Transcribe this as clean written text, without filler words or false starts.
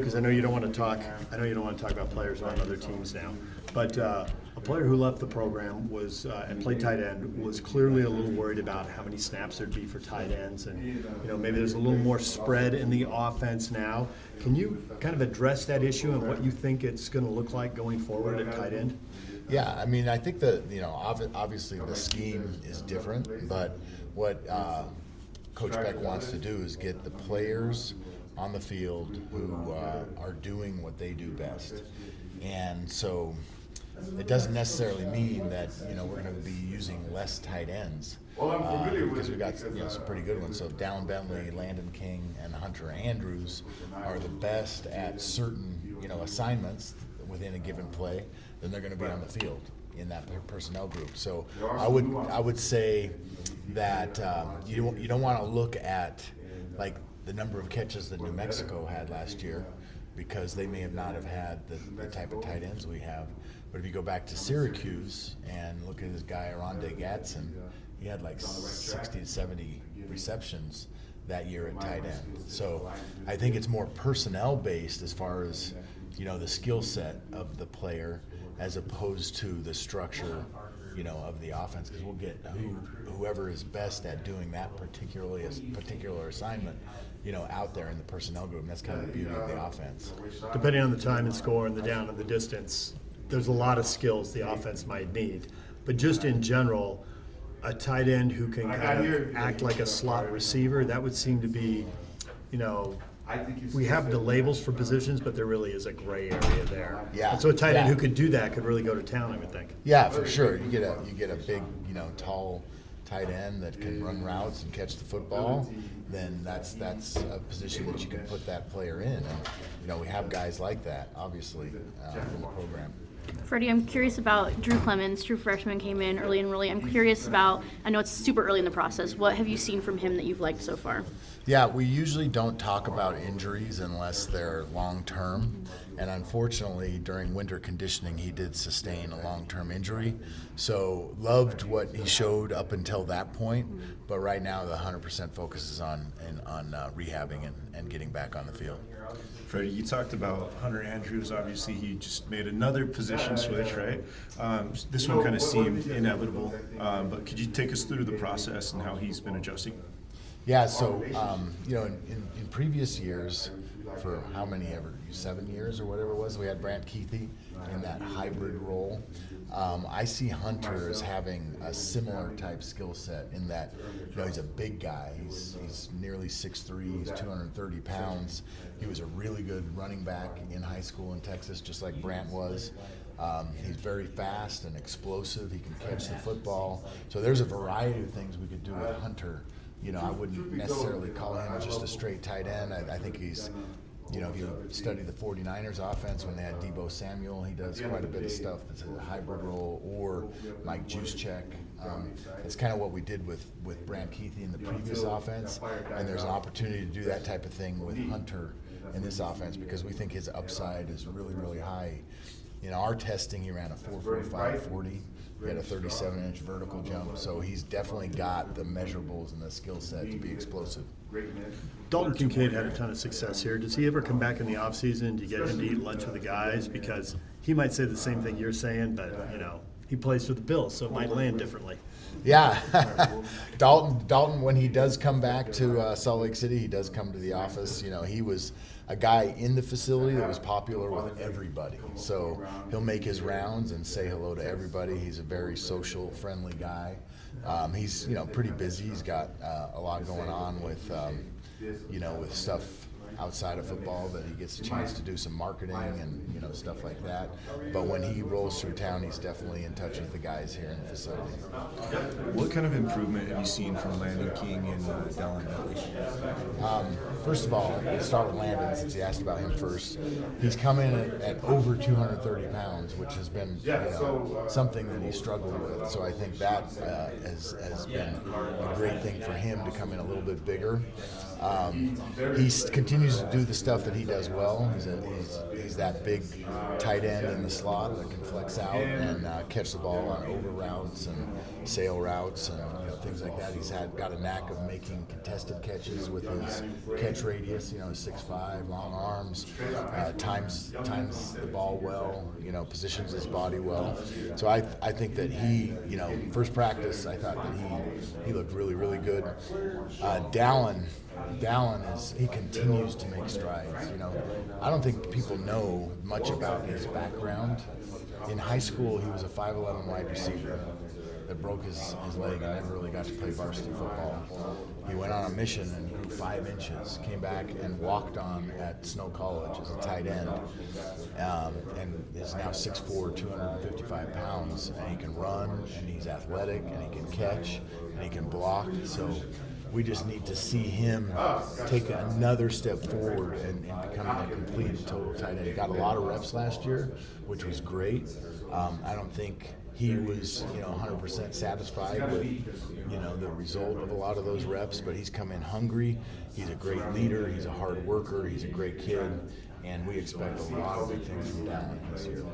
Because I know you don't want to talk. I know you don't want to talk about players on other teams now. But a player who left the program was and played tight end was clearly a little worried about how many snaps there'd be for tight ends, and maybe there's a little more spread in the offense now. Can you kind of address that issue and what you think it's going to look like going forward at tight end? Yeah, I mean, I think that obviously the scheme is different, but what Coach Beck wants to do is get the players on the field who are doing what they do best. And so it doesn't necessarily mean that we're going to be using less tight ends because we've got some pretty good ones. So Dallin Bentley, Landon King, and Hunter Andrews are the best at certain assignments within a given play. Then they're going to be on the field in that personnel group. So I would say that you don't want to look at like the number of catches that New Mexico had last year, because they may not have had the type of tight ends we have. But if you go back to Syracuse and look at this guy, Aronde Gatson, he had like 60 to 70 receptions that year at tight end. So I think it's more personnel based as far as the skill set of the player as opposed to the structure of the offense, because we'll get whoever is best at doing that particular assignment out there in the personnel group. And that's kind of the beauty of the offense. Depending on the time and score and the down and the distance, there's a lot of skills the offense might need. But just in general, a tight end who can kind of act like a slot receiver, that would seem to be, we have the labels for positions, but there really is a gray area there. Yeah. And so a tight end who could do that could really go to town, I would think. Yeah, for sure. You get a big, tall tight end that can run routes and catch the football, then that's a position that you can put that player in. And we have guys like that, obviously, in the program. Freddie, I'm curious about Drew Clemens. True freshman came in early and really. I'm curious about, I know it's super early in the process, what have you seen from him that you've liked so far? Yeah, we usually don't talk about injuries unless they're long-term. And unfortunately, during winter conditioning, he did sustain a long-term injury. So loved what he showed up until that point. But right now, the 100% focus is on rehabbing and getting back on the field. Freddie, you talked about Hunter Andrews. Obviously, he just made another position switch, right? This one kind of seemed inevitable, but could you take us through the process and how he's been adjusting? Yeah, so in previous years, for how many ever, 7 years or whatever it was, we had Brant Keithy in that hybrid role. I see Hunter as having a similar type skill set in that, he's a big guy. He's nearly 6'3", he's 230 pounds. He was a really good running back in high school in Texas, just like Brant was. He's very fast and explosive. He can catch the football. So there's a variety of things we could do with Hunter. I wouldn't necessarily call him just a straight tight end. I think he's, if you study the 49ers offense when they had Deebo Samuel, he does quite a bit of stuff that's a hybrid role, or Mike Juszczyk. It's kind of what we did with Brant Keithy in the previous offense, and there's an opportunity to do that type of thing with Hunter in this offense because we think his upside is really, really high. In our testing, he ran a 4.45 40. He had a 37-inch vertical jump, so he's definitely got the measurables and the skill set to be explosive. Dalton Kincaid had a ton of success here. Does he ever come back in the offseason to get him to eat lunch with the guys? Because he might say the same thing you're saying, but, he plays for the Bills, so it might land differently. Yeah. Dalton, when he does come back to Salt Lake City, he does come to the office. He was a guy in the facility that was popular with everybody. So he'll make his rounds and say hello to everybody. He's a very social, friendly guy. He's, pretty busy. He's got a lot going on with, with stuff outside of football that he gets a chance to do some marketing and stuff like that. But when he rolls through town, he's definitely in touch with the guys here in the facility. What kind of improvement have you seen from Landon King and Dallin Bentley? First of all, let's start with Landon since he asked about him first. He's come in at over 230 pounds, which has been something that he struggled with. So I think that has been a great thing for him to come in a little bit bigger. He continues continues to do the stuff that he does well. He's that big tight end in the slot that can flex out and catch the ball on over routes and sail routes and things like that. He's got a knack of making contested catches with his catch radius. 6'5", long arms, times the ball well. Positions his body well. So I think that he, first practice, I thought that he looked really, really good. Dallin he continues to make strides. I don't think people know much about his background. In high school, he was a 5'11" wide receiver that broke his leg and never really got to play varsity football. He went on a mission and grew 5 inches, came back and walked on at Snow College as a tight end, and is now 6'4", 255 pounds, and he can run, and he's athletic, and he can catch, and he can block. So we just need to see him take another step forward and becoming a complete and total tight end. He got a lot of reps last year, which was great. I don't think he was 100% satisfied with the result of a lot of those reps, but he's come in hungry. He's a great leader. He's a hard worker. He's a great kid, and we expect a lot of big things from Dallin this year.